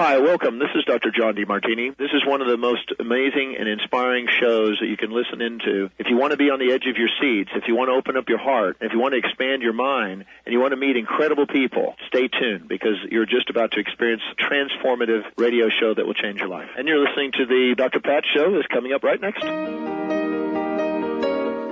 Hi, welcome. This is Dr. John DeMartini. This is one of the most amazing and inspiring shows that you can listen into. If you want to be on the edge of your seats, if you want to open up your heart, if you want to expand your mind, and you want to meet incredible people, stay tuned because you're just about to experience a transformative radio show that will change your life. And you're listening to the Dr. Pat Show that's coming up right next.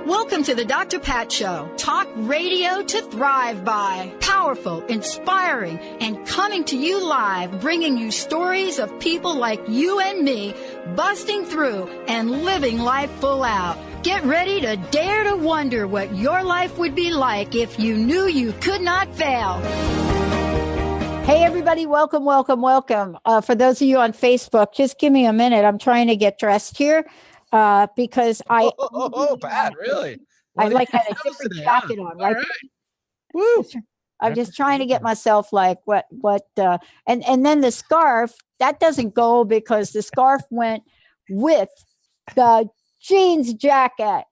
Welcome to the Dr. Pat Show. Talk radio to thrive by. Powerful, inspiring, and coming to you live, bringing you stories of people like you and me, busting through and living life full out. Get ready to dare to wonder what your life would be like if you knew you could not fail. Hey, everybody. Welcome, welcome, welcome. For those of you on Facebook, just give me a minute. I'm trying to get dressed here. Because Pat, really? I like had a different jacket on, right? Woo! I'm just trying to get myself like and then the scarf that doesn't go because the scarf went with the jeans jacket.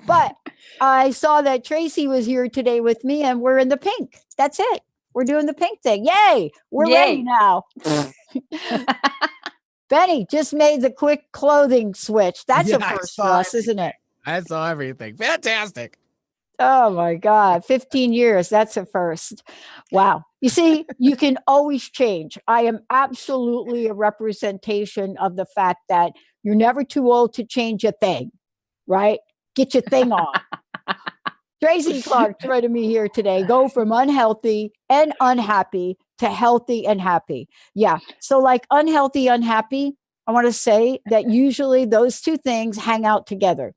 But I saw that Tracy was here today with me, and we're in the pink. That's it. We're doing the pink thing. Yay! We're ready now. Benny just made the quick clothing switch. That's a first for us, isn't it? I saw everything. Fantastic. Oh, my God. 15 years. That's a first. Wow. You see, you can always change. I am absolutely a representation of the fact that you're never too old to change a thing, right? Get your thing on. Tracy Clark joining me here today. Go from unhealthy and unhappy to healthy and happy. Yeah. So like unhealthy, unhappy, I want to say that usually those two things hang out together.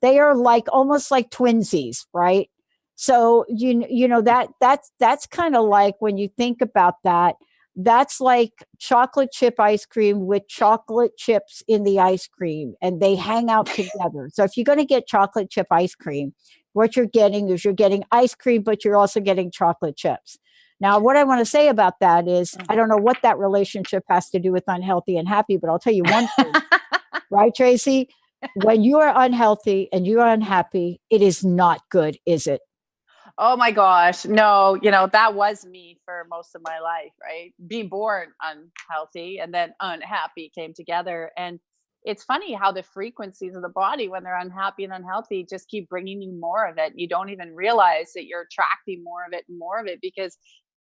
They are like almost like twinsies, right? So you know that's kind of like when you think about that, that's like chocolate chip ice cream with chocolate chips in the ice cream, and they hang out together. So if you're going to get chocolate chip ice cream, what you're getting is you're getting ice cream, but you're also getting chocolate chips. Now, what I want to say about that is, I don't know what that relationship has to do with unhealthy and happy, but I'll tell you one thing, right, Tracy? When you are unhealthy and you are unhappy, it is not good, is it? Oh my gosh. No, that was me for most of my life, right? Being born unhealthy and then unhappy came together. And it's funny how the frequencies of the body, when they're unhappy and unhealthy, just keep bringing you more of it. You don't even realize that you're attracting more of it and more of it because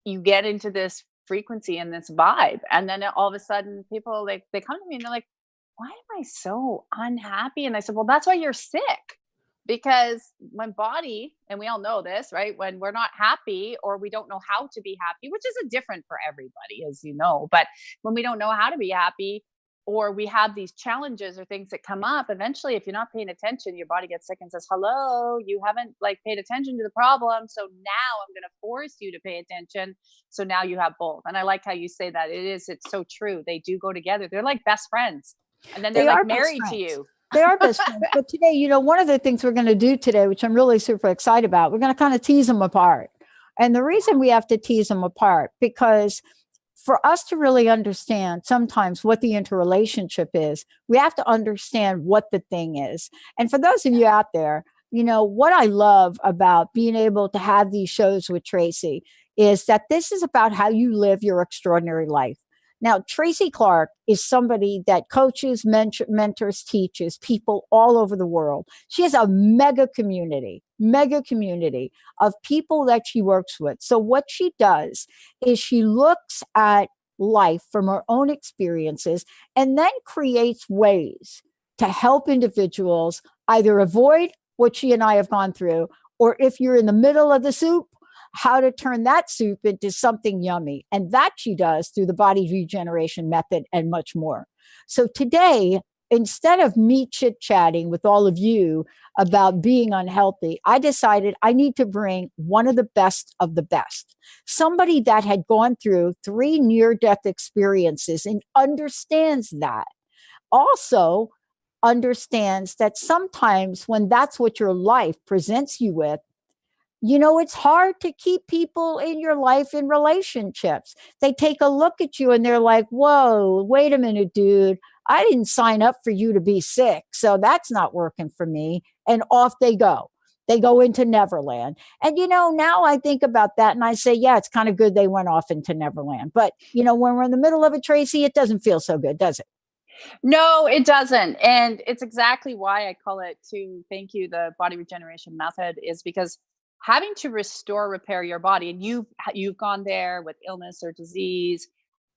you get into this frequency and this vibe. And then all of a sudden people they come to me and they're like, why am I so unhappy? And I said, well, that's why you're sick. Because my body, and we all know this, right? When we're not happy or we don't know how to be happy, which is different for everybody, as you know, but when we don't know how to be happy, or we have these challenges or things that come up, eventually, if you're not paying attention, your body gets sick and says, hello, you haven't paid attention to the problem. So now I'm going to force you to pay attention. So now you have both. And I like how you say that. It's so true. They do go together. They're like best friends. And then they're like married to you. They are best friends. But today, one of the things we're going to do today, which I'm really super excited about, we're going to kind of tease them apart. And the reason we have to tease them apart, because for us to really understand sometimes what the interrelationship is, we have to understand what the thing is. And for those of you out there, what I love about being able to have these shows with Tracy is that this is about how you live your extraordinary life. Now, Tracy Clark is somebody that coaches, mentors, teaches people all over the world. She has a mega community of people that she works with. So what she does is she looks at life from her own experiences and then creates ways to help individuals either avoid what she and I have gone through, or if you're in the middle of the soup, how to turn that soup into something yummy. And that she does through the body regeneration method and much more. So today, instead of me chit-chatting with all of you about being unhealthy, I decided I need to bring one of the best, somebody that had gone through 3 near-death experiences and understands that. Also understands that sometimes when that's what your life presents you with, it's hard to keep people in your life in relationships. They take a look at you and they're like, whoa, wait a minute, dude. I didn't sign up for you to be sick. So that's not working for me. And off they go. They go into Neverland. And, now I think about that and I say, yeah, it's kind of good they went off into Neverland. But, when we're in the middle of it, Tracy, it doesn't feel so good, does it? No, it doesn't. And it's exactly why I call it, to thank you, the body regeneration method, is because having to restore, repair your body, and you've gone there with illness or disease.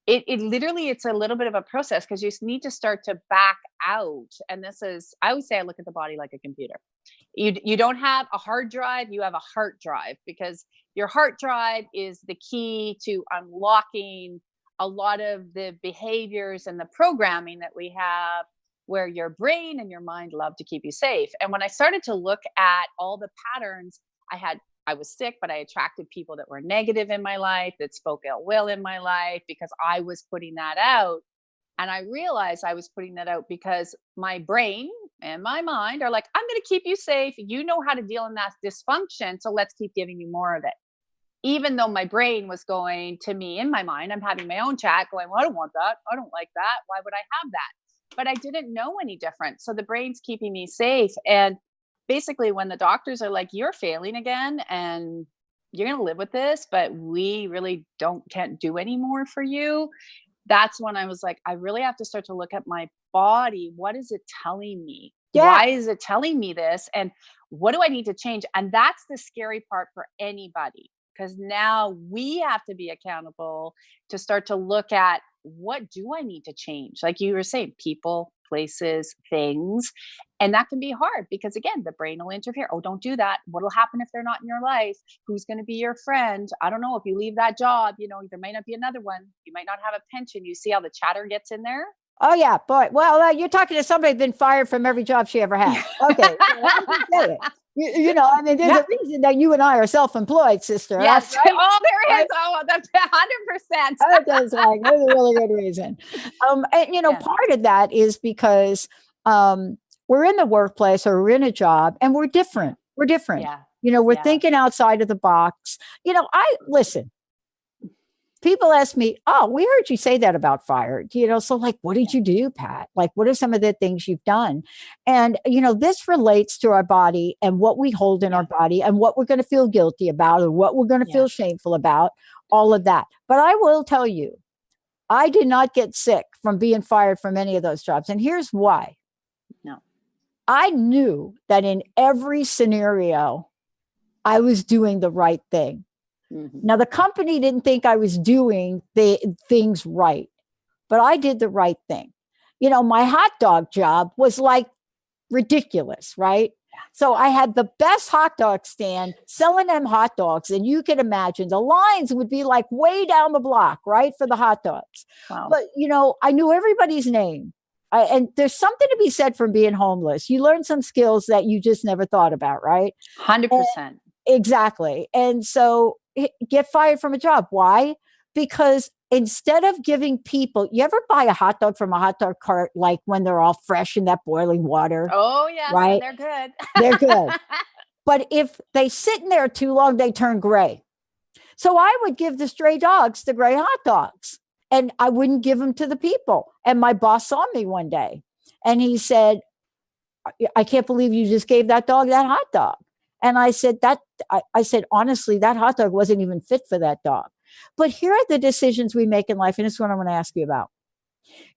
It literally, it's a little bit of a process because you need to start to back out. And this is, I always say, I look at the body like a computer. You don't have a hard drive, you have a heart drive, because your heart drive is the key to unlocking a lot of the behaviors and the programming that we have, where your brain and your mind love to keep you safe. And when I started to look at all the patterns I was sick, but I attracted people that were negative in my life, that spoke ill will in my life, because I was putting that out. And I realized I was putting that out because my brain and my mind are like, I'm going to keep you safe. You know how to deal in that dysfunction. So let's keep giving you more of it. Even though my brain was going to me in my mind, I'm having my own chat going, well, I don't want that. I don't like that. Why would I have that? But I didn't know any different. So the brain's keeping me safe. And basically, when the doctors are like, you're failing again and you're going to live with this, but we really can't do any more for you. That's when I was like, I really have to start to look at my body. What is it telling me? Yeah. Why is it telling me this? And what do I need to change? And that's the scary part for anybody, because now we have to be accountable to start to look at, what do I need to change? Like you were saying, people, places, things. And that can be hard because, again, the brain will interfere. Oh, don't do that. What'll happen if they're not in your life? Who's going to be your friend? I don't know. If you leave that job, there might not be another one. You might not have a pension. You see how the chatter gets in there? Oh, yeah. Boy, well, you're talking to somebody who's been fired from every job she ever had. Okay. There's a reason that you and I are self-employed, sister. Yes. Right? Oh, there is. Oh, that's 100%. That's like, there's a really good reason. Part of that is because we're in the workplace or we're in a job and we're different. We're different. Yeah. We're thinking outside of the box. Listen. People ask me, oh, we heard you say that about fire. So like, what did you do, Pat? Like, what are some of the things you've done? And, this relates to our body and what we hold in our body and what we're going to feel guilty about or what we're going to feel shameful about, all of that. But I will tell you, I did not get sick from being fired from any of those jobs. And here's why. No. I knew that in every scenario, I was doing the right thing. Mm-hmm. Now, the company didn't think I was doing the things right, but I did the right thing. My hot dog job was like ridiculous, right? So I had the best hot dog stand selling them hot dogs. And you can imagine the lines would be like way down the block, right? For the hot dogs. Wow. But, I knew everybody's name. And there's something to be said from being homeless. You learn some skills that you just never thought about, right? 100%. Exactly. And so get fired from a job. Why? Because instead of giving people, you ever buy a hot dog from a hot dog cart, like when they're all fresh in that boiling water? Oh, yes. Right? They're good. They're good. But if they sit in there too long, they turn gray. So I would give the stray dogs the gray hot dogs and I wouldn't give them to the people. And my boss saw me one day and he said, I can't believe you just gave that dog that hot dog. And I said, honestly, that hot dog wasn't even fit for that dog. But here are the decisions we make in life. And it's what I'm going to ask you about.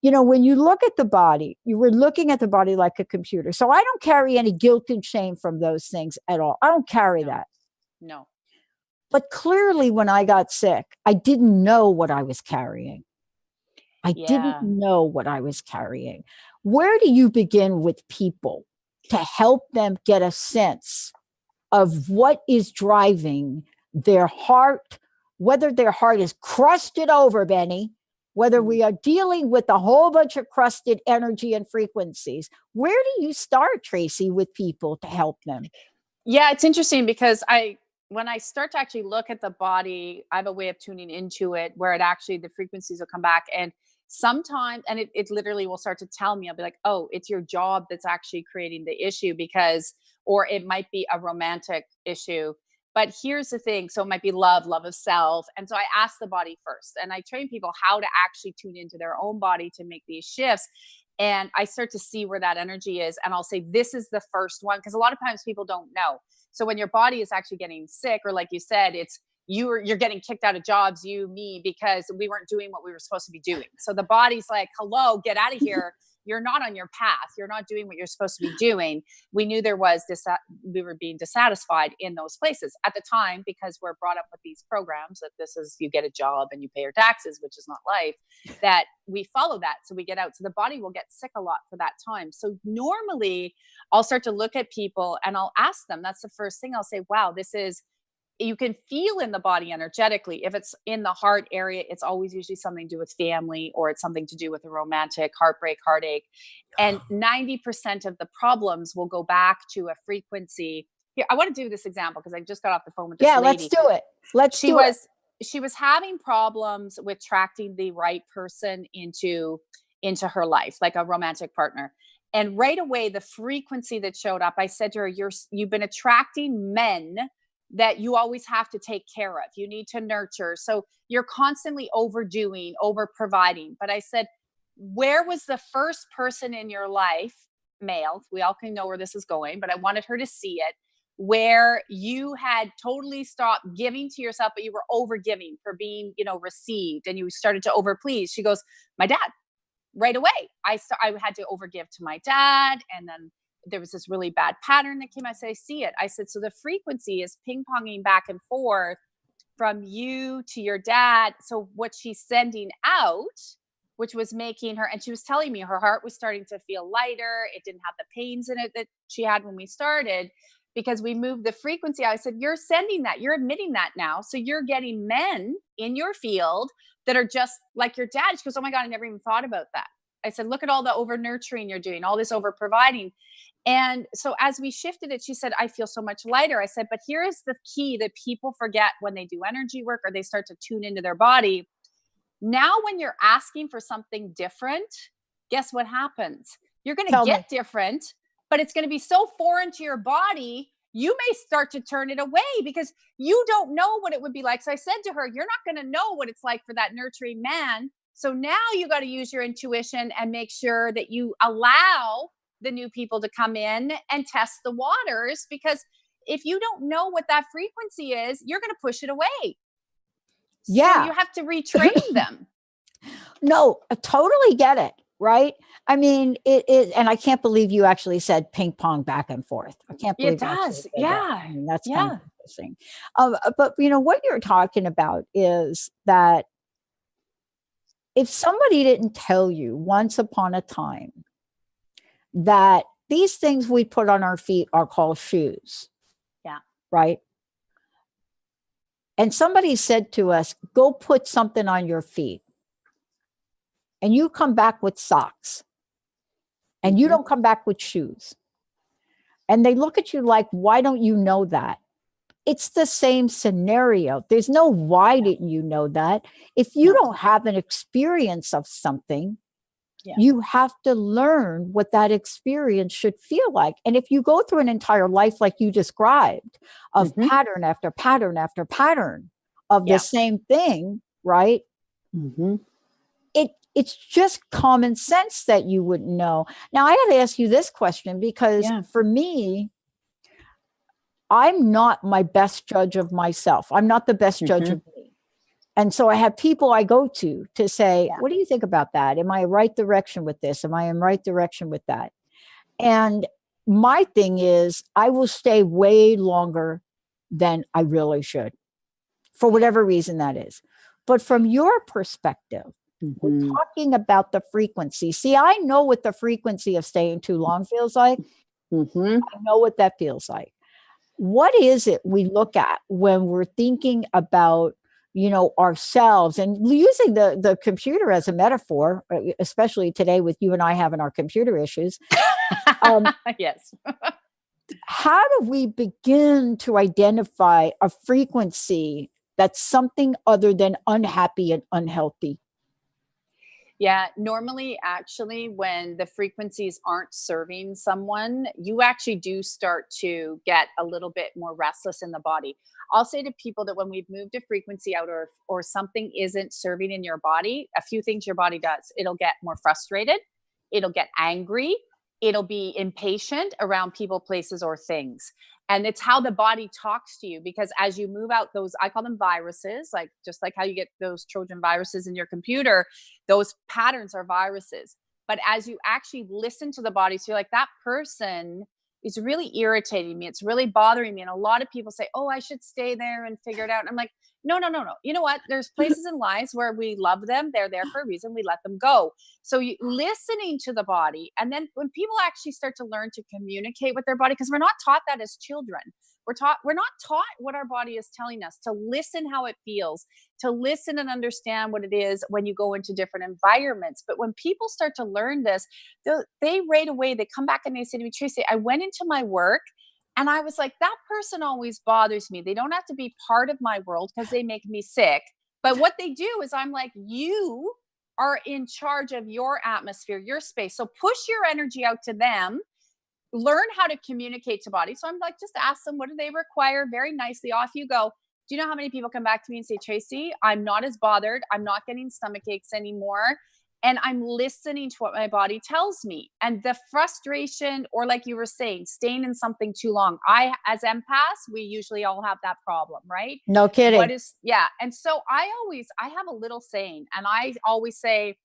When you look at the body, you were looking at the body like a computer. So I don't carry any guilt and shame from those things at all. I don't carry that. No. But clearly when I got sick, I didn't know what I was carrying. I didn't know what I was carrying. Where do you begin with people to help them get a sense of what is driving their heart, whether their heart is crusted over, Benny, whether we are dealing with a whole bunch of crusted energy and frequencies? Where do you start, Tracy, with people to help them? Yeah, it's interesting because when I start to actually look at the body, I have a way of tuning into it where the frequencies will come back. And sometimes, and it literally will start to tell me, I'll be like, oh, it's your job that's actually creating the issue or it might be a romantic issue. But here's the thing. So it might be love of self. And so I ask the body first, and I train people how to actually tune into their own body to make these shifts. And I start to see where that energy is. And I'll say, this is the first one. Because a lot of times people don't know. So when your body is actually getting sick, or like you said, it's you're getting kicked out of jobs, me, because we weren't doing what we were supposed to be doing. So the body's like, hello, get out of here. You're not on your path. You're not doing what you're supposed to be doing. We knew there was we were being dissatisfied in those places at the time, because we're brought up with these programs that this is, you get a job and you pay your taxes, which is not life, that we follow that. So we get out. So the body will get sick a lot for that time. So normally I'll start to look at people and I'll ask them, that's the first thing I'll say, wow, this is, you can feel in the body energetically. If it's in the heart area, it's always usually something to do with family, or it's something to do with a romantic heartbreak, heartache. And 90% of the problems will go back to a frequency. Here, I want to do this example because I just got off the phone with this lady. Let's do it. She was having problems with attracting the right person into her life, like a romantic partner. And right away, the frequency that showed up, I said to her, you've been attracting men that you always have to take care of. You need to nurture. So you're constantly overdoing, over providing. But I said, where was the first person in your life, male? We all can know where this is going, but I wanted her to see it, where you had totally stopped giving to yourself, but you were over giving for being, received, and you started to over please. She goes, my dad. Right away, I had to overgive to my dad, and then there was this really bad pattern that came. I said, I see it. I said, so the frequency is ping-ponging back and forth from you to your dad. So what she's sending out, which was making her, and she was telling me her heart was starting to feel lighter. It didn't have the pains in it that she had when we started, because we moved the frequency. I said, you're sending that, you're admitting that now. So you're getting men in your field that are just like your dad. She goes, oh my God, I never even thought about that. I said, look at all the over nurturing you're doing, all this over providing. And so as we shifted it, she said, I feel so much lighter. I said, but here is the key that people forget when they do energy work, or they start to tune into their body. Now, when you're asking for something different, guess what happens? You're going to get different, but it's going to be so foreign to your body, you may start to turn it away because you don't know what it would be like. So I said to her, you're not going to know what it's like for that nurturing man. So now you got to use your intuition and make sure that you allow the new people to come in and test the waters, because if you don't know what that frequency is, you're going to push it away. Yeah. So you have to retrain them. No, I totally get it. Right. I mean, and I can't believe you actually said ping pong back and forth. I can't believe it does. Yeah. That. I mean, that's kind of interesting. But what you're talking about is that if somebody didn't tell you once upon a time that these things we put on our feet are called shoes. Yeah. Right. And somebody said to us, go put something on your feet. And you come back with socks. And you don't come back with shoes. And they look at you like, why don't you know that? It's the same scenario. There's no why didn't you know that? If you don't have an experience of something, you have to learn what that experience should feel like. And if you go through an entire life like you described, of pattern after pattern after pattern of the same thing, right? It's just common sense that you wouldn't know. Now, I got to ask you this question, because for me, I'm not my best judge of myself. I'm not the best judge of me. And so I have people I go to say, what do you think about that? Am I in right direction with this? Am I in right direction with that? And my thing is, I will stay way longer than I really should, for whatever reason that is. But from your perspective, we're talking about the frequency. See, I know what the frequency of staying too long feels like. I know what that feels like. What is it we look at when we're thinking about, ourselves, and using the computer as a metaphor, especially today with you and I having our computer issues? Yes. How do we begin to identify a frequency that's something other than unhappy and unhealthy? Yeah, normally, actually, when the frequencies aren't serving someone, you actually do start to get a little bit more restless in the body. I'll say to people that when we've moved a frequency out, or something isn't serving in your body, a few things your body does. It'll get more frustrated. It'll get angry. It'll be impatient around people, places, or things. And it's how the body talks to you, because as you move out those, I call them viruses, like just like how you get those Trojan viruses in your computer, those patterns are viruses. But as you actually listen to the body, so you're like, that person is really irritating me. It's really bothering me. And a lot of people say, oh, I should stay there and figure it out. And I'm like, no. You know what? There's places in lives where we love them. They're there for a reason. We let them go. So you listening to the body. And then when people actually start to learn to communicate with their body, because we're not taught that as children. We're not taught what our body is telling us, to listen how it feels, to listen and understand what it is when you go into different environments. But when people start to learn this, they right away, they come back and they say to me, Tracy, I went into my work and I was like, that person always bothers me. They don't have to be part of my world because they make me sick. But what they do is I'm like, you are in charge of your atmosphere, your space. So push your energy out to them. Learn how to communicate to body. So I'm like, just ask them, what do they require? Very nicely, off you go. Do you know how many people come back to me and say, Tracy, I'm not as bothered. I'm not getting stomach aches anymore. And I'm listening to what my body tells me. And the frustration, or like you were saying, staying in something too long. As empaths, we usually all have that problem, right? No kidding. Yeah. And so I have a little saying, and I always say,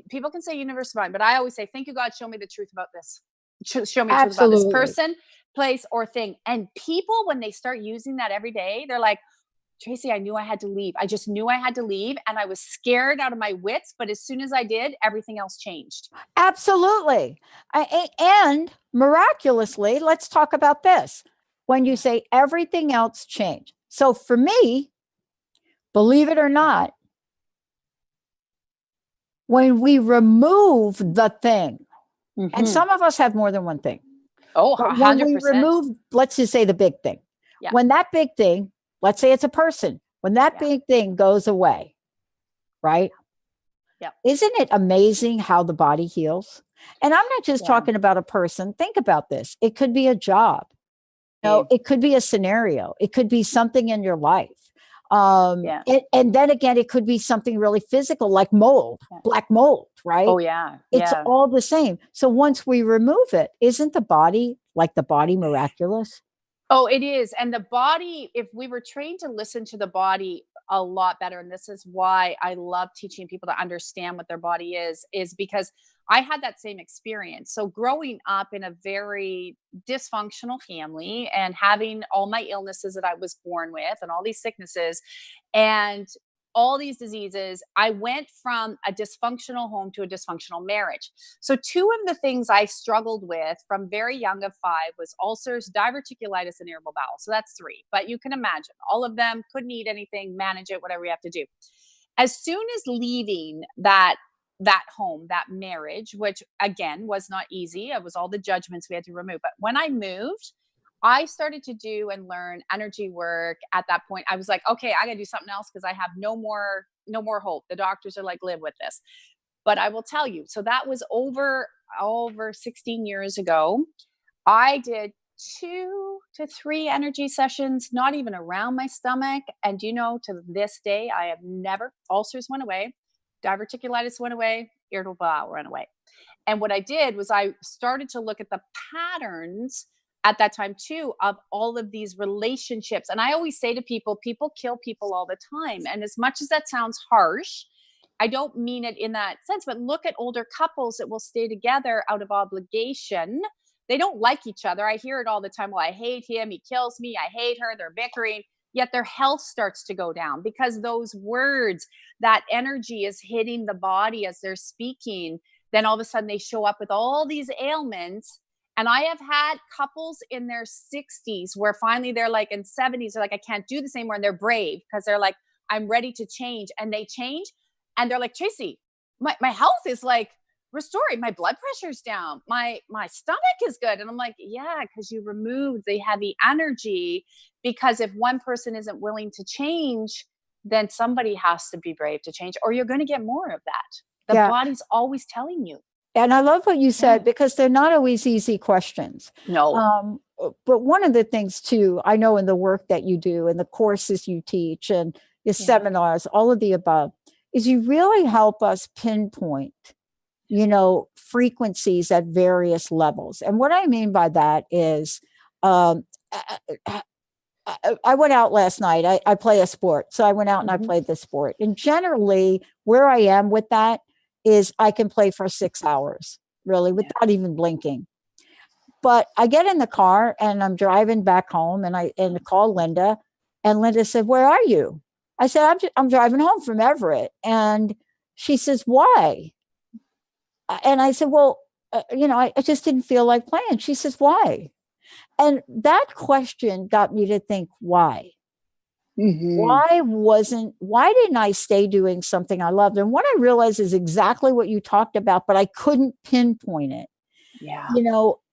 people can say universe divine, but I always say, thank you, God, show me the truth about this. Show me truth about this person, place, or thing. And people, when they start using that every day, they're like, Tracy, I knew I had to leave. I just knew I had to leave. And I was scared out of my wits. But as soon as I did, everything else changed. Absolutely. And miraculously, let's talk about this. When you say everything else changed. So for me, believe it or not, when we remove the thing, and some of us have more than one thing. Oh, but 100%. when we remove, let's just say the big thing. Yeah. When that big thing, let's say it's a person, when that big thing goes away, right? Yeah. Isn't it amazing how the body heals? And I'm not just talking about a person. Think about this. It could be a job. It could be a scenario. It could be something in your life. And then again, it could be something really physical, like mold, black mold, right? Oh, yeah. It's all the same. So once we remove it, isn't the body miraculous? Oh, it is. And the body, if we were trained to listen to the body a lot better, and this is why I love teaching people to understand what their body is because I had that same experience. So growing up in a very dysfunctional family and having all my illnesses that I was born with and all these sicknesses and all these diseases, I went from a dysfunctional home to a dysfunctional marriage. So two of the things I struggled with from very young of 5 was ulcers, diverticulitis, and irritable bowel. So that's 3. But you can imagine all of them, couldn't eat anything, manage it, whatever you have to do. As soon as leaving that home, that marriage, which again was not easy, it was all the judgments we had to remove. But when I moved, I started to do and learn energy work. At that point, I was like, okay, I gotta do something else because I have no more hope. The doctors are like, live with this. But I will tell you, so that was over 16 years ago. I did 2 to 3 energy sessions, not even around my stomach. And to this day, I have never, ulcers went away, diverticulitis went away, irritable bowel went away. And what I did was I started to look at the patterns at that time too, of all of these relationships. And I always say to people kill people all the time. And as much as that sounds harsh, I don't mean it in that sense, but look at older couples that will stay together out of obligation. They don't like each other. I hear it all the time. Well, I hate him. He kills me. I hate her. They're bickering. Yet their health starts to go down because those words, that energy is hitting the body as they're speaking. Then all of a sudden they show up with all these ailments. And I have had couples in their 60s where finally they're like in 70s, they're like, I can't do this anymore. And they're brave because they're like, I'm ready to change. And they change. And they're like, Tracy, my health is like restoring. My blood pressure's down. My stomach is good. And I'm like, yeah, because you removed the heavy energy. Because if one person isn't willing to change, then somebody has to be brave to change, or you're going to get more of that. The body's always telling you. And I love what you said, because they're not always easy questions. No. But one of the things too, I know in the work that you do and the courses you teach and your seminars, all of the above, is you really help us pinpoint frequencies at various levels. And what I mean by that is, um, I went out last night. I play a sport. So I went out and I played the sport. And generally, where I am with that is I can play for 6 hours, really, without even blinking. But I get in the car and I'm driving back home and I call Linda. And Linda said, "Where are you?" I said, I'm driving home from Everett. And she says, "Why?" And I said, "Well, I just didn't feel like playing." She says, "Why?" And that question got me to think, why? Why didn't I stay doing something I loved? And what I realized is exactly what you talked about, but I couldn't pinpoint it. Yeah.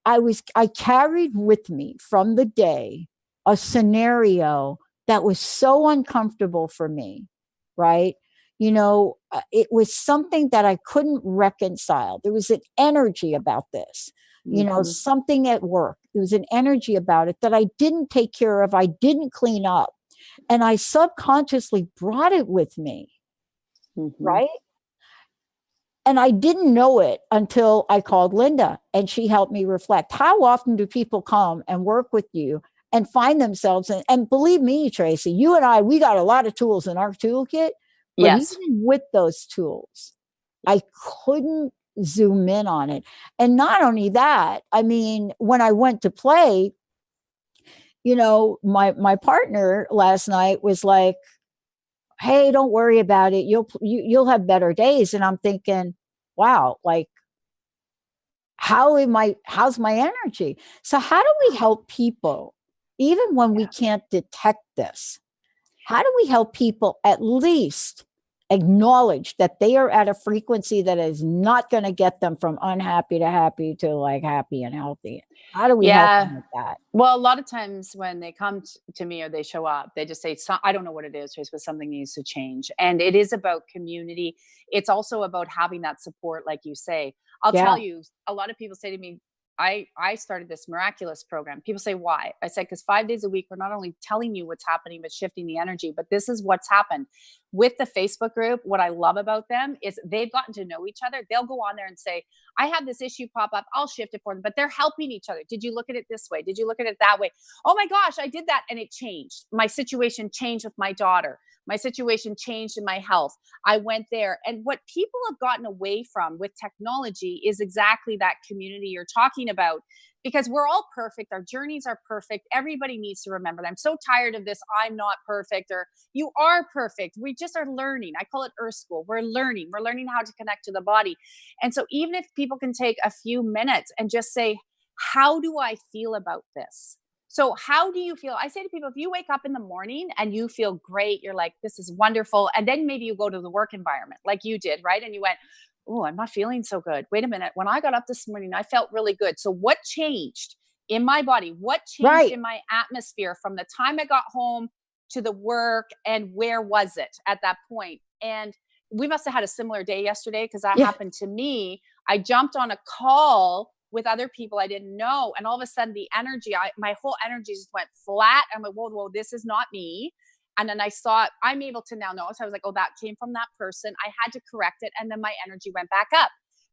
I carried with me from the day a scenario that was so uncomfortable for me, right? It was something that I couldn't reconcile. There was an energy about this, something at work. There was an energy about it that I didn't take care of. I didn't clean up. And I subconsciously brought it with me, right? And I didn't know it until I called Linda and she helped me reflect. How often do people come and work with you and find themselves and believe me, Tracy, you and I, we got a lot of tools in our toolkit, but even with those tools, I couldn't zoom in on it. And not only that, I mean, when I went to play, my partner last night was like, "Hey, don't worry about it. You'll have better days." And I'm thinking, wow, like, how's my energy? So how do we help people even when we can't detect this? How do we help people at least acknowledge that they are at a frequency that is not going to get them from unhappy to happy to like happy and healthy? How do we help them with that? Well, a lot of times when they come to me or they show up, they just say, I don't know what it is, Trace, but something needs to change. And it is about community. It's also about having that support, like you say. I'll tell you, a lot of people say to me, I started this miraculous program. People say, why? I said, because 5 days a week, we're not only telling you what's happening, but shifting the energy. But this is what's happened with the Facebook group. What I love about them is they've gotten to know each other. They'll go on there and say, I have this issue pop up. I'll shift it for them, but they're helping each other. Did you look at it this way? Did you look at it that way? Oh my gosh, I did that. And it changed. My situation changed with my daughter. My situation changed in my health. I went there. And what people have gotten away from with technology is exactly that community you're talking about, because we're all perfect. Our journeys are perfect. Everybody needs to remember that. I'm so tired of this. I'm not perfect, or you are perfect. We just are learning. I call it Earth School. We're learning how to connect to the body. And so even if people can take a few minutes and just say, how do I feel about this? So how do you feel? I say to people, if you wake up in the morning and you feel great, you're like, this is wonderful. And then maybe you go to the work environment like you did, right? And you went, oh, I'm not feeling so good. Wait a minute. When I got up this morning, I felt really good. So what changed in my body? What changed in my atmosphere from the time I got home to the work? And where was it at that point? And we must have had a similar day yesterday, because that happened to me. I jumped on a call with other people I didn't know. And all of a sudden the energy, my whole energy just went flat. I'm like, whoa, this is not me. And then I saw it. I'm able to now notice. I was like, oh, that came from that person. I had to correct it. And then my energy went back up.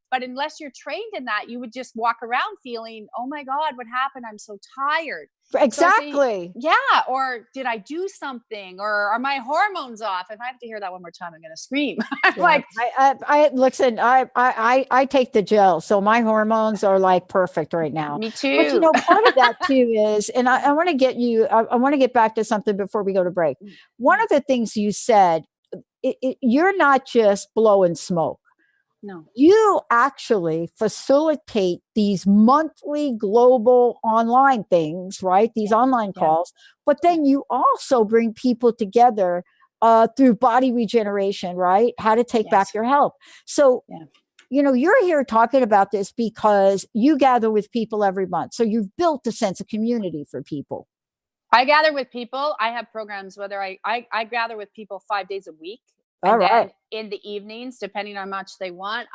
But unless you're trained in that, you would just walk around feeling, oh my God, what happened? I'm so tired. Exactly. So or did I do something? Or are my hormones off? If I have to hear that one more time, I'm going to scream. Like, I listen, I take the gel. So my hormones are like perfect right now. Me too. But part of that too is, and I want to I want to get back to something before we go to break. One of the things you said, you're not just blowing smoke. No. You actually facilitate these monthly global online things, right? These online calls, but then you also bring people together through body regeneration, right? How to take back your health. So, you're here talking about this because you gather with people every month. So you've built a sense of community for people. I gather with people. I have programs, whether I gather with people 5 days a week. And then in the evenings, depending on how much they want,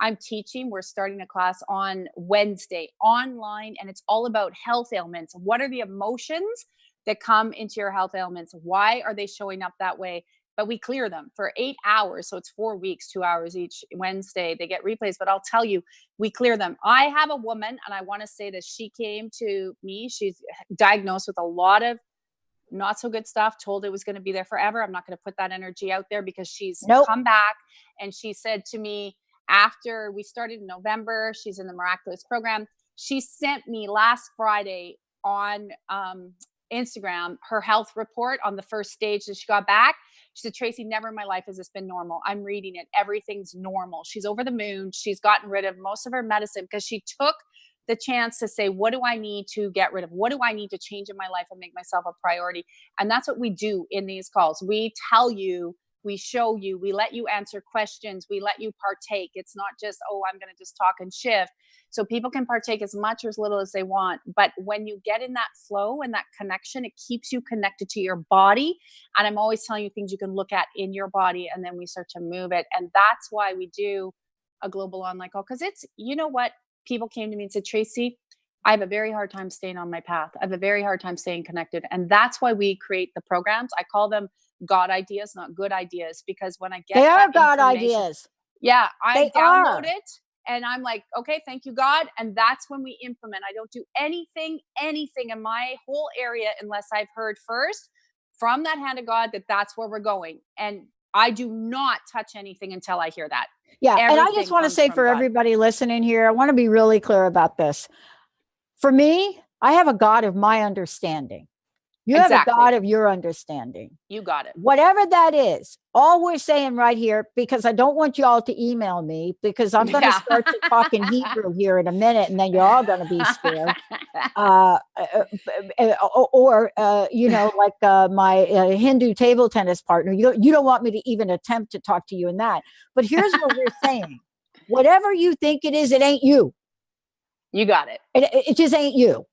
I'm teaching. We're starting a class on Wednesday online, and it's all about health ailments. What are the emotions that come into your health ailments? Why are they showing up that way? but we clear them for 8 hours. So it's 4 weeks, 2 hours each Wednesday. They get replays, but I'll tell you, we clear them. I have a woman, and I want to say that she came to me. She's diagnosed with a lot of not so good stuff, told it was going to be there forever. I'm not going to put that energy out there because she's come back, and she said to me after we started in November, she's in the Miraculous program. She sent me last Friday on Instagram her health report on the first stage that she got back. She said, Tracy, never in my life has this been normal. I'm reading it. Everything's normal. She's over the moon. She's gotten rid of most of her medicine because she took the chance to say, what do I need to get rid of? What do I need to change in my life and make myself a priority? And that's what we do in these calls. We tell you, we show you, we let you answer questions, we let you partake. It's not just, oh, I'm going to just talk and shift. So people can partake as much or as little as they want. But when you get in that flow and that connection, it keeps you connected to your body. And I'm always telling you things you can look at in your body, and then we start to move it. And that's why we do a global online call. Because it's, you know what? People came to me and said, Tracy, I have a very hard time staying on my path. I have a very hard time staying connected. And that's why we create the programs. I call them God ideas, not good ideas, because when I get they are God ideas. Yeah, I download it and I'm like, okay, thank you, God. And that's when we implement. I don't do anything in my whole area unless I've heard first from that hand of God that that's where we're going. And I do not touch anything until I hear that. Yeah. And I just want to say for everybody listening here, I want to be really clear about this. For me, I have a God of my understanding. You have a God of your understanding. You got it. Whatever that is, all we're saying right here, because I don't want you all to email me, because I'm going to start to talk in Hebrew here in a minute, and then you're all going to be scared. You know, like my Hindu table tennis partner, you don't want me to even attempt to talk to you in that. But here's what we're saying. Whatever you think it is, it ain't you. You got it. It just ain't you.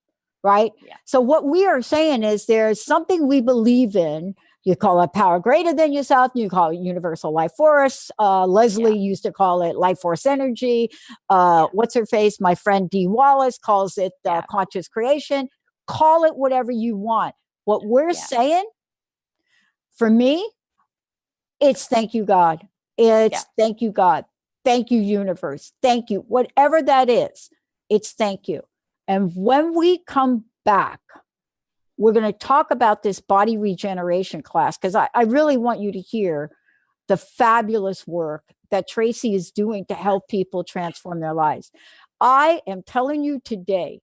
Right? Yeah. So what we are saying is there's something we believe in. You call it power greater than yourself. You call it universal life force. Leslie used to call it life force energy. What's her face? My friend Dee Wallace calls it conscious creation. Call it whatever you want. What we're saying, for me, it's thank you, God. It's thank you, God. Thank you, universe. Thank you. Whatever that is, it's thank you. And when we come back, we're going to talk about this body regeneration class, because I really want you to hear the fabulous work that Tracy is doing to help people transform their lives. I am telling you today,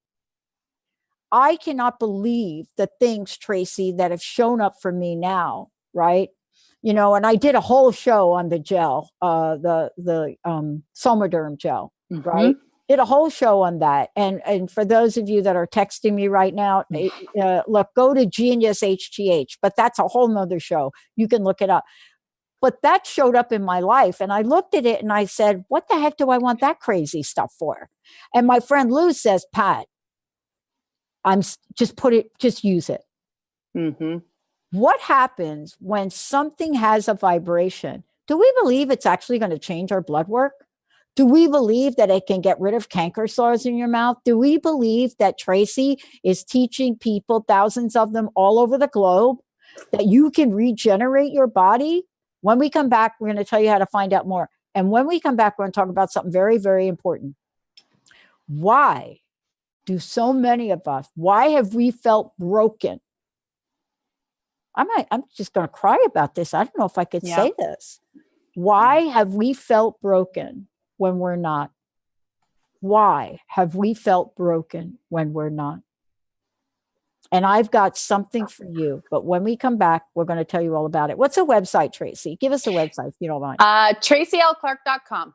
I cannot believe the things, Tracy, that have shown up for me now, right? You know, and I did a whole show on the gel, the Somaderm gel, right? Did a whole show on that. And for those of you that are texting me right now, look, go to Genius HGH, but that's a whole nother show. You can look it up. But that showed up in my life. And I looked at it and I said, what the heck do I want that crazy stuff for? And my friend Lou says, Pat, just use it. Mm-hmm. What happens when something has a vibration? Do we believe it's actually going to change our blood work? Do we believe that it can get rid of canker sores in your mouth? Do we believe that Tracy is teaching people, thousands of them all over the globe, that you can regenerate your body? When we come back, we're going to tell you how to find out more. And when we come back, we're going to talk about something very, very important. Why do so many of us, why have we felt broken? I'm just going to cry about this. I don't know if I could say this. Why have we felt broken when we're not? Why have we felt broken when we're not? And I've got something for you. But when we come back, we're going to tell you all about it. What's a website, Tracy? Give us a website if you don't mind. TracyLClark.com.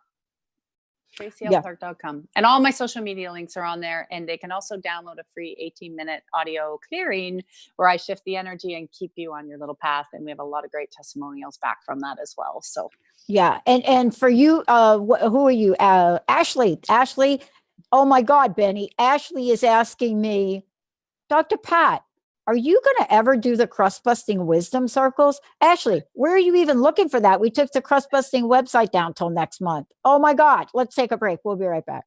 TracyLClark.com. And all my social media links are on there. And they can also download a free 18-minute audio clearing where I shift the energy and keep you on your little path. And we have a lot of great testimonials back from that as well. So yeah. And for you, who are you? Ashley. Oh my God, Benny. Ashley is asking me, Dr. Pat, are you going to ever do the crust busting wisdom circles? Ashley, where are you even looking for that? We took the crust busting website down till next month. Oh my God. Let's take a break. We'll be right back.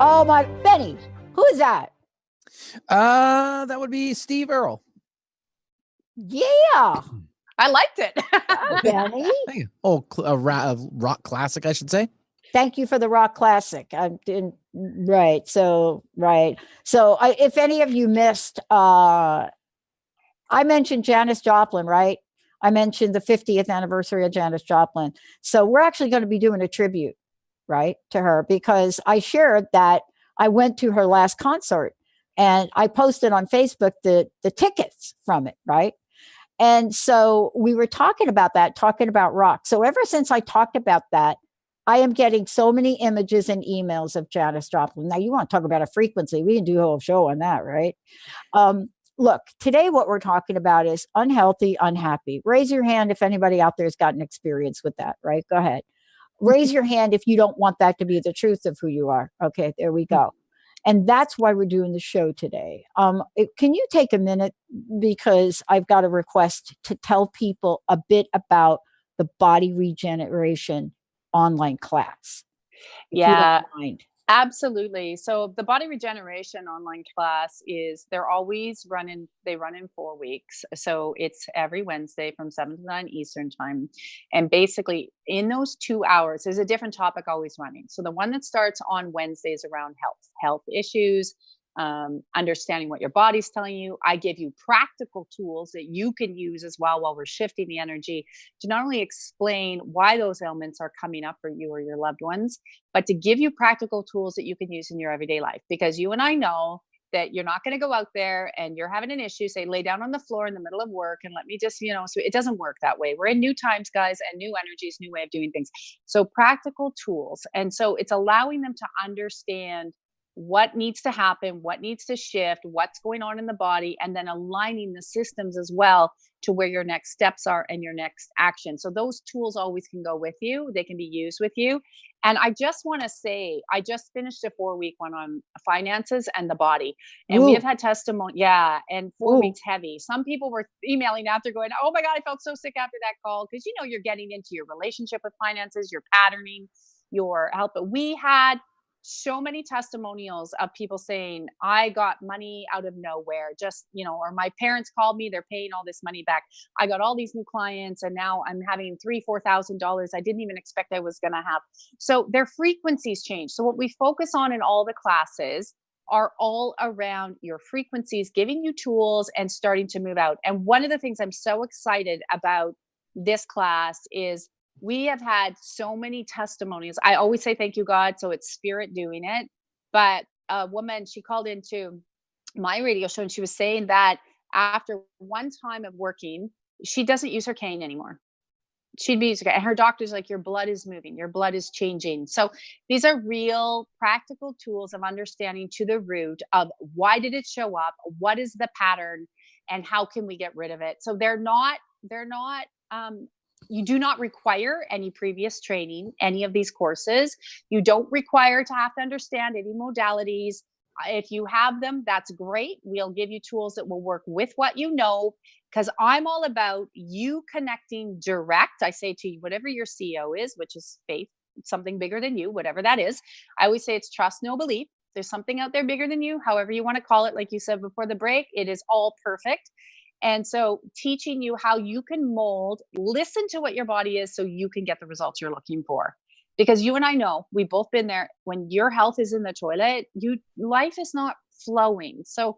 Oh my, Benny, who is that? That would be Steve Earle. Yeah. I liked it. Benny. Thank you. Oh, a rock classic, I should say. Thank you for the rock classic. Right. So, if any of you missed, I mentioned Janis Joplin, right? I mentioned the 50th anniversary of Janis Joplin. So we're actually going to be doing a tribute, right, to her, because I shared that I went to her last concert and I posted on Facebook the tickets from it, right? And so we were talking about rock. So ever since I talked about that, I am getting so many images and emails of Janis Joplin. Now, you want to talk about a frequency? We can do a whole show on that, right? Look, today what we're talking about is unhealthy, unhappy. Raise your hand if anybody out there has gotten experience with that, right? Go ahead. Raise your hand if you don't want that to be the truth of who you are. Okay, there we go. And that's why we're doing the show today. Can you take a minute, because I've got a request to tell people a bit about the body regeneration online class, if you don't mind. Absolutely. So the body regeneration online class they're always running, they run in 4 weeks. So it's every Wednesday from 7 to 9 Eastern time. And basically in those 2 hours, there's a different topic always running. So the one that starts on Wednesdays around health issues, understanding what your body's telling you. I give you practical tools that you can use as well while we're shifting the energy to not only explain why those ailments are coming up for you or your loved ones, but to give you practical tools that you can use in your everyday life. Because you and I know that you're not going to go out there and you're having an issue, say, lay down on the floor in the middle of work and let me just, so it doesn't work that way. We're in new times, guys, and new energies, new way of doing things. So practical tools. And so it's allowing them to understand what needs to happen, what needs to shift, what's going on in the body, and then aligning the systems as well to where your next steps are and your next action. So those tools always can go with you. They can be used with you. And I just want to say, I just finished a 4-week one on finances and the body. And we have had testimony. Yeah. And 4 weeks heavy. Some people were emailing after going, oh my God, I felt so sick after that call. Because, you're getting into your relationship with finances, your patterning, your health. But we had so many testimonials of people saying, I got money out of nowhere, just, or my parents called me, they're paying all this money back. I got all these new clients and now I'm having $3,000-$4,000 I didn't even expect I was going to have. So their frequencies change. So what we focus on in all the classes are all around your frequencies, giving you tools and starting to move out. And one of the things I'm so excited about this class is we have had so many testimonies. I always say, thank you, God. So it's spirit doing it. But a woman, she called into my radio show and she was saying that after one time of working, she doesn't use her cane anymore. She'd be using it. And her doctor's like, your blood is moving, your blood is changing. So these are real practical tools of understanding to the root of why did it show up? What is the pattern? And how can we get rid of it? So they're not, you do not require any previous training, any of these courses. You don't require to have to understand any modalities. If you have them, that's great. We'll give you tools that will work with what you know, because I'm all about you connecting direct. I say to you, whatever your CEO is, which is faith, something bigger than you, whatever that is. I always say it's trust, no belief. There's something out there bigger than you, however you want to call it. Like you said before the break, it is all perfect. And so teaching you how you can mold, listen to what your body is so you can get the results you're looking for. Because you and I know, we've both been there. When your health is in the toilet, life is not flowing. So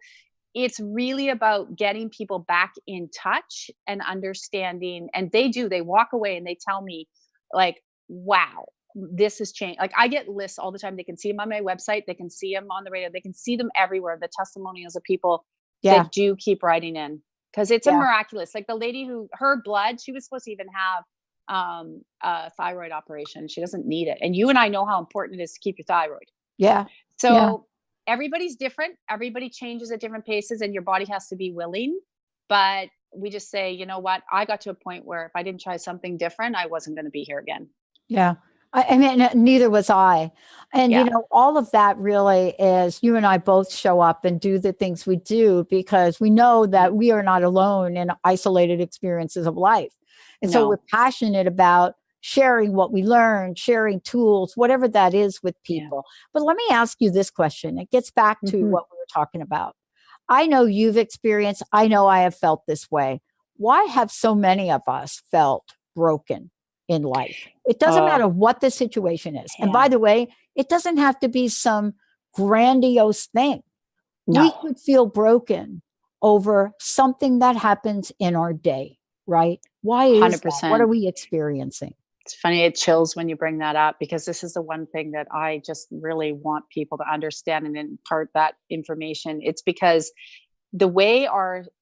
it's really about getting people back in touch and understanding. And they walk away and they tell me like, wow, this has changed. Like I get lists all the time. They can see them on my website. They can see them on the radio. They can see them everywhere. The testimonials of people that do keep writing in. Because it's a miraculous, like the lady who her blood, she was supposed to even have a thyroid operation. She doesn't need it. And you and I know how important it is to keep your thyroid. Yeah. So everybody's different. Everybody changes at different paces and your body has to be willing. But we just say, you know what? I got to a point where if I didn't try something different, I wasn't going to be here again. Yeah. I mean, neither was I. And, all of that really is you and I both show up and do the things we do because we know that we are not alone in isolated experiences of life. And so we're passionate about sharing what we learned, sharing tools, whatever that is with people. But let me ask you this question. It gets back to what we were talking about. I know you've experienced, I know I have felt this way. Why have so many of us felt broken in life? It doesn't matter what the situation is. And by the way, it doesn't have to be some grandiose thing. No. We could feel broken over something that happens in our day, right? Why is 100%. that? What are we experiencing? It's funny, it chills when you bring that up, because this is the one thing that I just really want people to understand and impart that information. It's because the way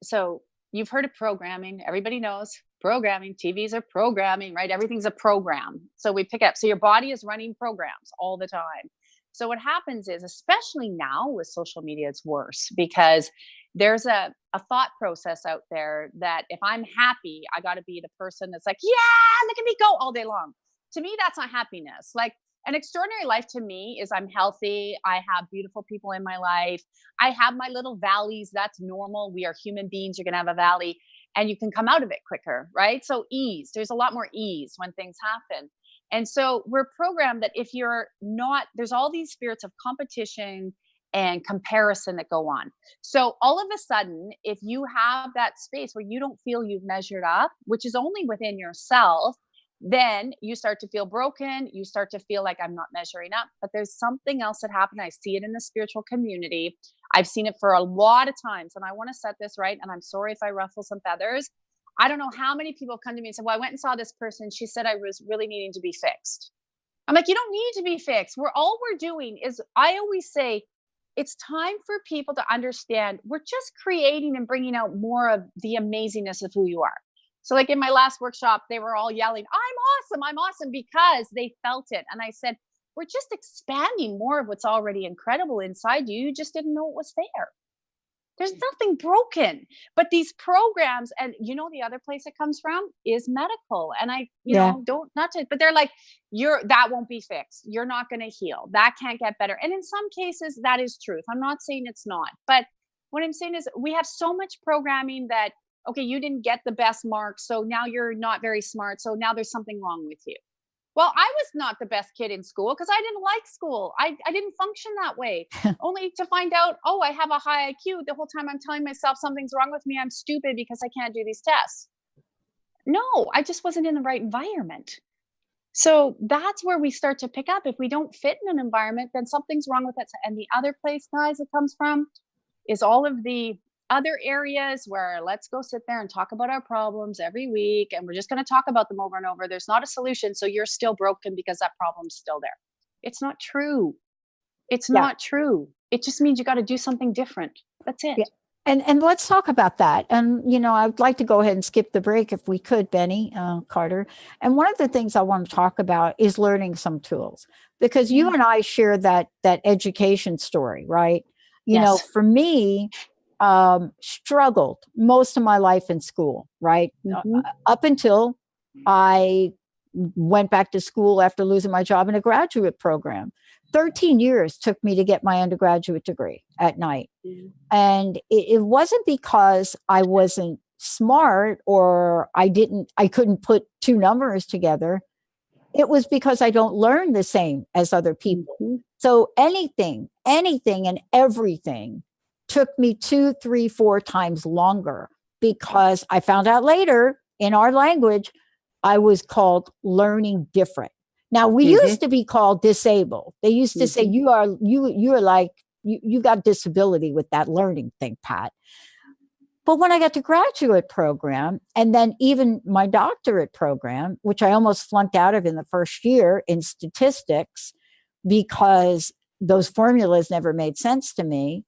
so you've heard of programming. Everybody knows programming. TVs are programming, right? Everything's a program. So we pick up. So your body is running programs all the time. So what happens is, especially now with social media, it's worse, because there's a thought process out there that if I'm happy, I got to be the person that's like, yeah, look at me go all day long. To me, that's not happiness. Like, an extraordinary life to me is I'm healthy. I have beautiful people in my life. I have my little valleys. That's normal. We are human beings. You're going to have a valley and you can come out of it quicker, right? So ease, there's a lot more ease when things happen. And so we're programmed that if you're not, there's all these spirits of competition and comparison that go on. So all of a sudden, if you have that space where you don't feel you've measured up, which is only within yourself, then you start to feel broken. You start to feel like, I'm not measuring up. But there's something else that happened. I see it in the spiritual community. I've seen it for a lot of times. And I want to set this right. And I'm sorry if I ruffle some feathers. I don't know how many people come to me and say, well, I went and saw this person. She said I was really needing to be fixed. I'm like, you don't need to be fixed. All we're doing is, I always say, it's time for people to understand we're just creating and bringing out more of the amazingness of who you are. So like in my last workshop, they were all yelling, I'm awesome, because they felt it. And I said, we're just expanding more of what's already incredible inside you. You just didn't know it was there. There's nothing broken, but these programs, and the other place it comes from is medical. And but they're like, that won't be fixed. You're not going to heal. That can't get better. And in some cases that is truth. I'm not saying it's not, but what I'm saying is we have so much programming that, okay, you didn't get the best marks, so now you're not very smart. So now there's something wrong with you. Well, I was not the best kid in school because I didn't like school. I didn't function that way. Only to find out, I have a high IQ. The whole time I'm telling myself something's wrong with me. I'm stupid because I can't do these tests. No, I just wasn't in the right environment. So that's where we start to pick up. If we don't fit in an environment, then something's wrong with it. And the other place, guys, it comes from is all of the other areas where let's go sit there and talk about our problems every week. And we're just going to talk about them over and over. There's not a solution. So you're still broken because that problem's still there. It's not true. It's not true. It just means you got to do something different. That's it. Yeah. And let's talk about that. And, I'd like to go ahead and skip the break if we could, Benny Carter. And one of the things I want to talk about is learning some tools, because you and I share that education story, right? For me, struggled most of my life in school, right? Up until I went back to school after losing my job in a graduate program. 13 years took me to get my undergraduate degree at night. And it wasn't because I wasn't smart or I couldn't put two numbers together. It was because I don't learn the same as other people. So anything and everything took me 2, 3, 4 times longer, because I found out later in our language, I was called learning different. Now we used to be called disabled. They used to say you got disability with that learning thing, Pat. But when I got to graduate program and then even my doctorate program, which I almost flunked out of in the first year in statistics because those formulas never made sense to me,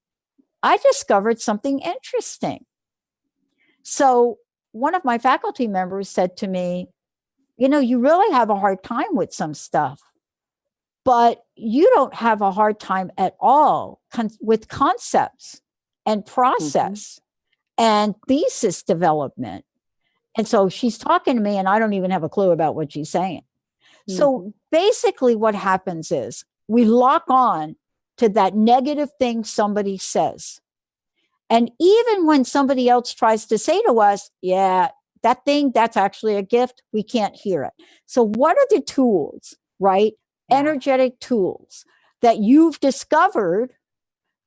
I discovered something interesting. So one of my faculty members said to me, you really have a hard time with some stuff, but you don't have a hard time at all with concepts and process and thesis development. And so she's talking to me and I don't even have a clue about what she's saying. So basically what happens is we lock on to that negative thing somebody says. And even when somebody else tries to say to us, yeah, that thing, that's actually a gift. We can't hear it. So what are the tools, right? Energetic tools that you've discovered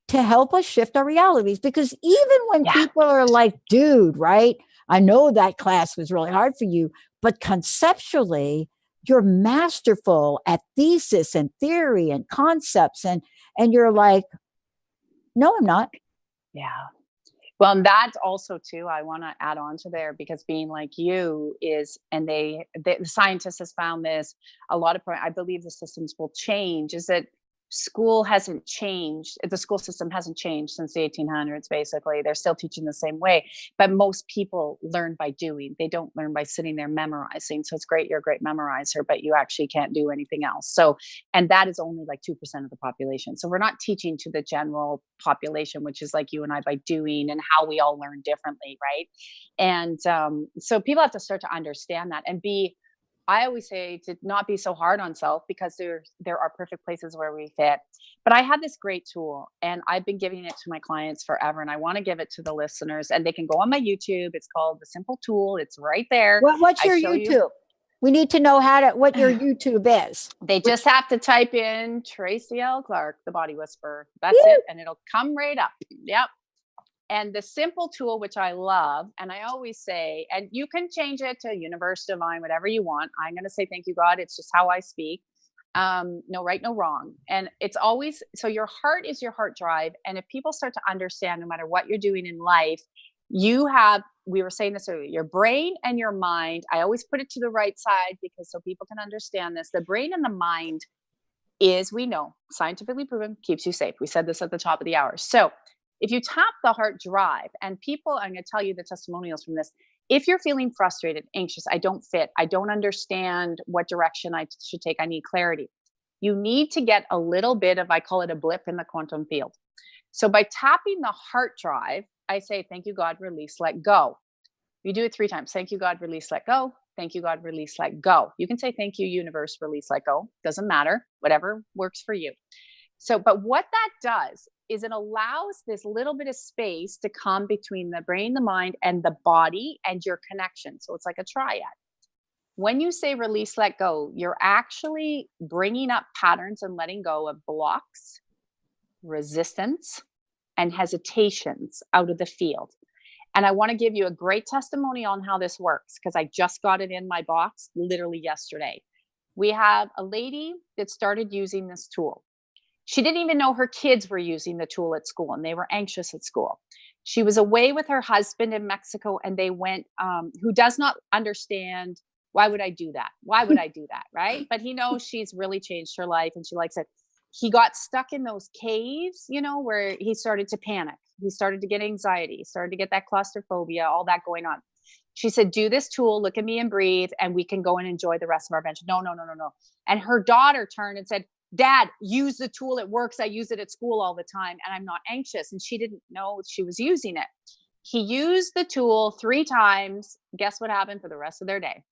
to help us shift our realities? Because even when people are like, dude, right? I know that class was really hard for you, but conceptually, you're masterful at thesis and theory and concepts. And you're like, no, I'm not. Yeah. Well, and that's also too, I want to add on to there, because being like you is, and the scientists has found this, a lot of, I believe the systems will change, is that school hasn't changed. The school system hasn't changed since the 1800s, basically. They're still teaching the same way, but most people learn by doing. They don't learn by sitting there memorizing. So it's great, you're a great memorizer, but you actually can't do anything else. So, and that is only like 2% of the population. So we're not teaching to the general population, which is like you and I, by doing, and how we all learn differently, right? And so people have to start to understand that, and I always say to not be so hard on self, because there are perfect places where we fit. But I have this great tool, and I've been giving it to my clients forever, and I want to give it to the listeners. And they can go on my YouTube. It's called The Simple Tool. It's right there. What's your YouTube? We need to know what your YouTube is. They just have to type in Tracy L Clark, the Body Whisperer. That's it, and it'll come right up. Yep. And the simple tool, which I love, and I always say, and you can change it to universe, divine, whatever you want. I'm going to say, thank you, God. It's just how I speak. No right, no wrong. And it's always, so your heart is your heart drive. And if people start to understand, no matter what you're doing in life, you have, we were saying this earlier, your brain and your mind. I always put it to the right side, because so people can understand this. The brain and the mind is, we know, scientifically proven, keeps you safe. We said this at the top of the hour. So if you tap the heart drive, and people, I'm going to tell you the testimonials from this. If you're feeling frustrated, anxious, I don't fit, I don't understand what direction I should take, I need clarity. You need to get a little bit of, I call it a blip in the quantum field. So by tapping the heart drive, I say, thank you, God, release, let go. You do it 3 times. Thank you, God, release, let go. Thank you, God, release, let go. You can say, thank you, universe, release, let go. Doesn't matter, whatever works for you. So, but what that does is it allows this little bit of space to come between the brain, the mind, and the body, and your connection. So it's like a triad. When you say release, let go, you're actually bringing up patterns and letting go of blocks, resistance, and hesitations out of the field. And I want to give you a great testimony on how this works, because I just got it in my box literally yesterday. We have a lady that started using this tool. She didn't even know her kids were using the tool at school, and they were anxious at school. She was away with her husband in Mexico, and they went, who does not understand, why would I do that? Why would I do that? Right? But he knows she's really changed her life and she likes it. He got stuck in those caves, where he started to panic. He started to get anxiety, started to get that claustrophobia, all that going on. She said, do this tool, look at me and breathe, and we can go and enjoy the rest of our adventure. No. And her daughter turned and said, Dad, use the tool. It works. I use it at school all the time, and I'm not anxious. And she didn't know she was using it. He used the tool 3 times. Guess what happened for the rest of their day?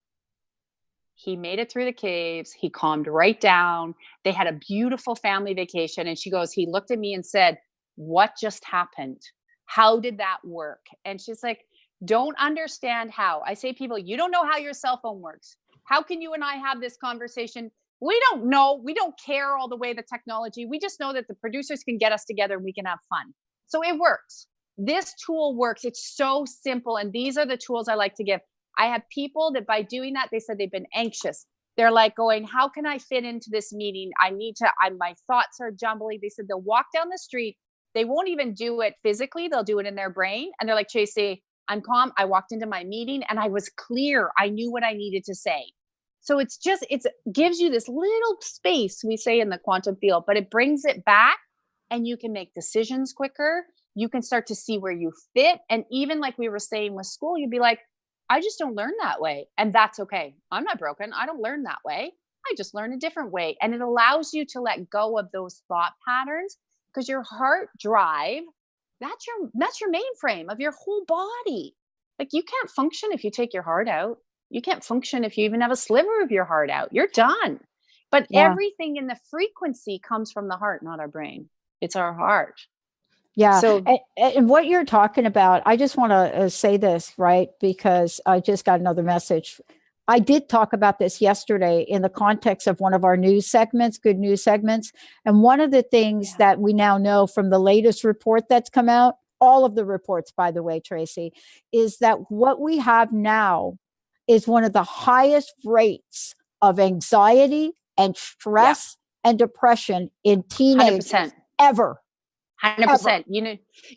He made it through the caves. He calmed right down. They had a beautiful family vacation. And she goes, he looked at me and said, what just happened? How did that work? And she's like, don't understand how. I say, people, you don't know how your cell phone works. How can you and I have this conversation? We don't know. We don't care all the way the technology. We just know that the producers can get us together and we can have fun. So it works. This tool works. It's so simple. And these are the tools I like to give. I have people that by doing that, they said they've been anxious. They're like going, how can I fit into this meeting? My thoughts are jumbling. They said they'll walk down the street. They won't even do it physically. They'll do it in their brain. And they're like, Tracy, I'm calm. I walked into my meeting and I was clear. I knew what I needed to say. So it gives you this little space, we say in the quantum field, but it brings it back, and you can make decisions quicker. You can start to see where you fit. And even like we were saying with school, you'd be like, I just don't learn that way. And that's okay. I'm not broken. I don't learn that way. I just learn a different way. And it allows you to let go of those thought patterns, because your heart drive, that's your mainframe of your whole body. Like, you can't function if you take your heart out. You can't function if you even have a sliver of your heart out. You're done. But everything in the frequency comes from the heart, not our brain. It's our heart. Yeah. So And what you're talking about, I just want to say this, right? Because I just got another message. I did talk about this yesterday in the context of one of our news segments, good news segments. And one of the things that we now know from the latest report that's come out, all of the reports, by the way, Tracy, is that what we have now is one of the highest rates of anxiety and stress and depression in teenagers 100%. ever. 100%.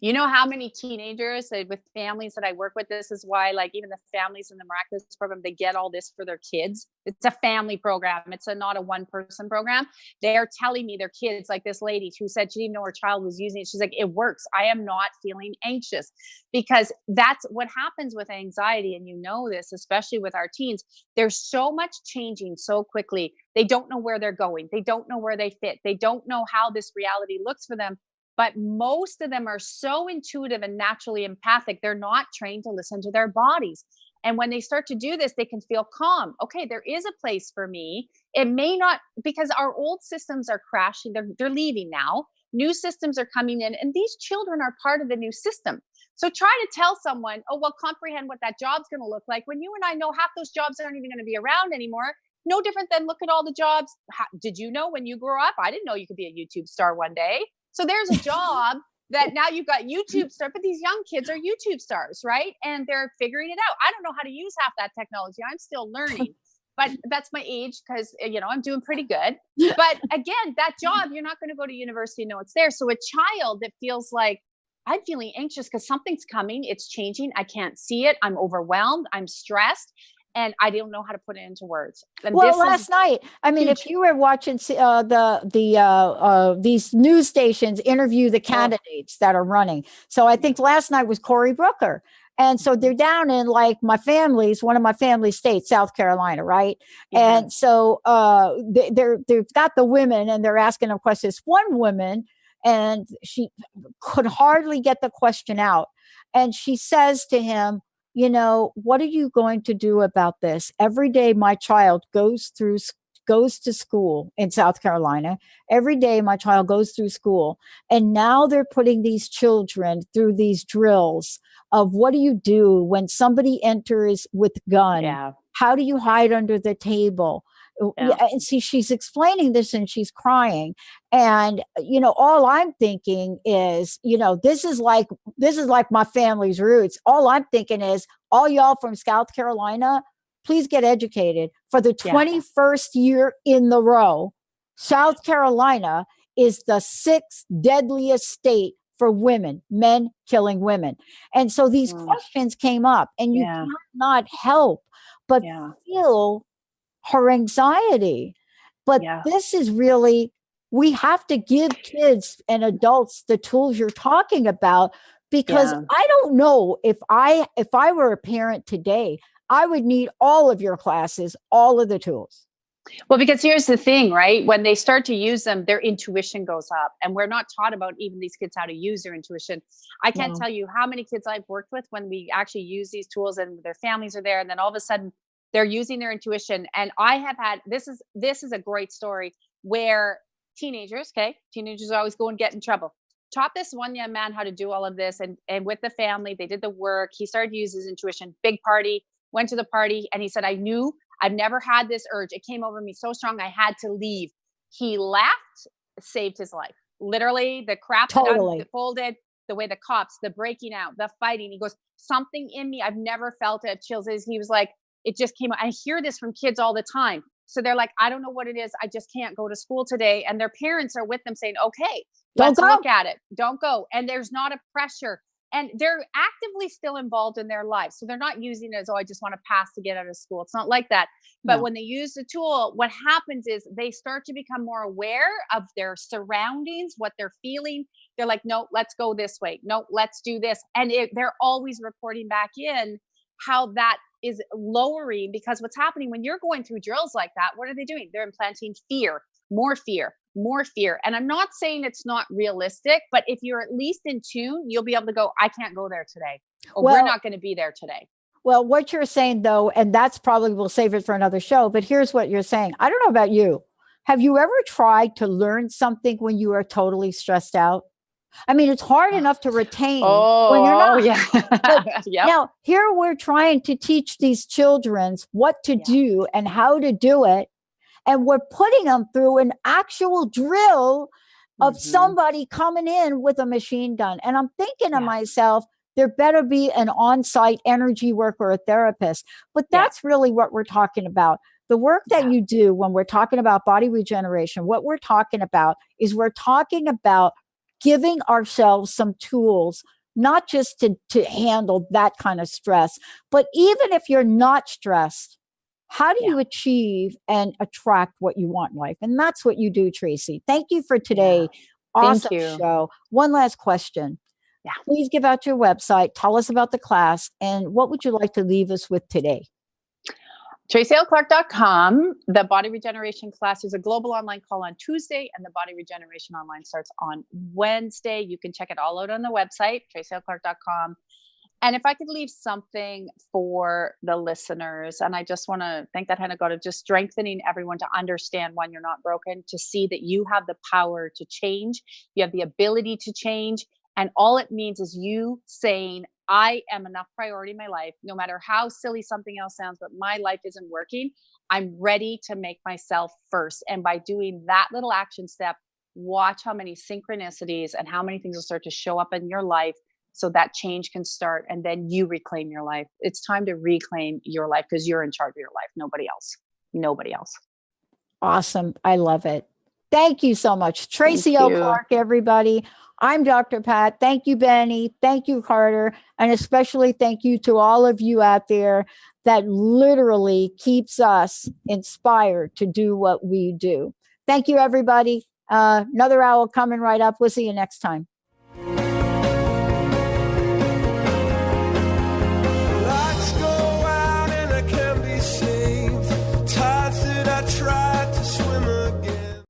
You know how many teenagers with families that I work with, this is why, like, even the families in the Miraculous program, they get all this for their kids. It's a family program. It's not a one person program. They're telling me their kids, like this lady who said she didn't know her child was using it. She's like, it works. I am not feeling anxious, because that's what happens with anxiety. And you know this, especially with our teens, there's so much changing so quickly. They don't know where they're going. They don't know where they fit. They don't know how this reality looks for them. But most of them are so intuitive and naturally empathic. They're not trained to listen to their bodies. And when they start to do this, they can feel calm. Okay, there is a place for me. It may not, because our old systems are crashing. They're leaving now. New systems are coming in, and these children are part of the new system. So try to tell someone, oh, well, comprehend what that job's going to look like, when you and I know half those jobs aren't even going to be around anymore. No different than look at all the jobs. Did you know when you grew up? I didn't know you could be a YouTube star one day. So there's a job that now you've got YouTube stars, but these young kids are YouTube stars, right? And they're figuring it out. I don't know how to use half that technology. I'm still learning, but that's my age, because, I'm doing pretty good. But again, that job, you're not going to go to university and know it's there. So a child that feels like, I'm feeling anxious because something's coming, it's changing, I can't see it, I'm overwhelmed, I'm stressed, and I don't know how to put it into words. And well, last night, I mean, if you were watching these news stations interview the candidates that are running, so I think last night was Cory Booker, and so they're down in like one of my family states, South Carolina, right? Yeah. And so they've got the women, and they're asking them questions. One woman, and she could hardly get the question out, and she says to him, what are you going to do about this? Every day my child goes to school in South Carolina. Every day my child goes through school. And now they're putting these children through these drills of what do you do when somebody enters with a gun? Yeah. How do you hide under the table? Yeah. And see, she's explaining this and she's crying. And, all I'm thinking is, this is like my family's roots. All I'm thinking is, all y'all from South Carolina, please get educated. For the 21st year in the row, South Carolina is the 6th deadliest state for women, men killing women. And so these questions came up, and you cannot help but feel her anxiety. But this is really, we have to give kids and adults the tools you're talking about, because I don't know, if I were a parent today, I would need all of your classes, all of the tools. Well, because here's the thing, right? When they start to use them, their intuition goes up, and we're not taught about even these kids how to use their intuition. I can't tell you how many kids I've worked with when we actually use these tools and their families are there, and then all of a sudden they're using their intuition. And I have had, this is a great story where teenagers always go and get in trouble. Taught this one young man how to do all of this, and with the family, they did the work. He started to use his intuition. Big party, went to the party, and he said, I knew I've never had this urge. It came over me so strong, I had to leave. He left, saved his life. Literally, the crap that unfolded, the way the cops, the breaking out, the fighting. He goes, something in me, I've never felt it. Chills. He was like, it just came out. I hear this from kids all the time. So they're like, I don't know what it is. I just can't go to school today. And their parents are with them saying, okay, let's look at it. Don't go. And there's not a pressure. And they're actively still involved in their lives. So they're not using it as, oh, I just want to pass to get out of school. It's not like that. But when they use the tool, what happens is they start to become more aware of their surroundings, what they're feeling. They're like, no, let's go this way. No, let's do this. And they're always reporting back in how that is lowering, because what's happening when you're going through drills like that, what are they doing? They're implanting fear, more fear, more fear. And I'm not saying it's not realistic, but if you're at least in tune, you'll be able to go, I can't go there today, or we're not going to be there today. Well, what you're saying though, and that's probably, we'll save it for another show, but here's what you're saying. I don't know about you. Have you ever tried to learn something when you are totally stressed out? I mean, it's hard enough to retain when you're Oh, not. yeah. But Yep. now here we're trying to teach these children what to do and how to do it. And we're putting them through an actual drill of somebody coming in with a machine gun. And I'm thinking to myself, there better be an on-site energy worker or a therapist. But that's really what we're talking about. The work that you do when we're talking about body regeneration, what we're talking about is we're talking about giving ourselves some tools, not just to handle that kind of stress, but even if you're not stressed, how do you achieve and attract what you want in life? And that's what you do, Tracy. Thank you for today. Awesome show. One last question. Yeah. Please give out your website. Tell us about the class. And what would you like to leave us with today? TracyLClark.com. The body regeneration class is a global online call on Tuesday, and the body regeneration online starts on Wednesday. You can check it all out on the website, TracyLClark.com. And if I could leave something for the listeners, and I just want to thank that God of just strengthening everyone to understand when you're not broken, to see that you have the power to change, you have the ability to change. And all it means is you saying, I am enough priority in my life, no matter how silly something else sounds, but my life isn't working. I'm ready to make myself first. And by doing that little action step, watch how many synchronicities and how many things will start to show up in your life. So that change can start, and then you reclaim your life. It's time to reclaim your life because you're in charge of your life. Nobody else. Nobody else. Awesome. I love it. Thank you so much. Tracy L Clark, everybody. I'm Dr. Pat. Thank you, Benny. Thank you, Carter. And especially thank you to all of you out there that literally keeps us inspired to do what we do. Thank you, everybody. Another hour coming right up. We'll see you next time.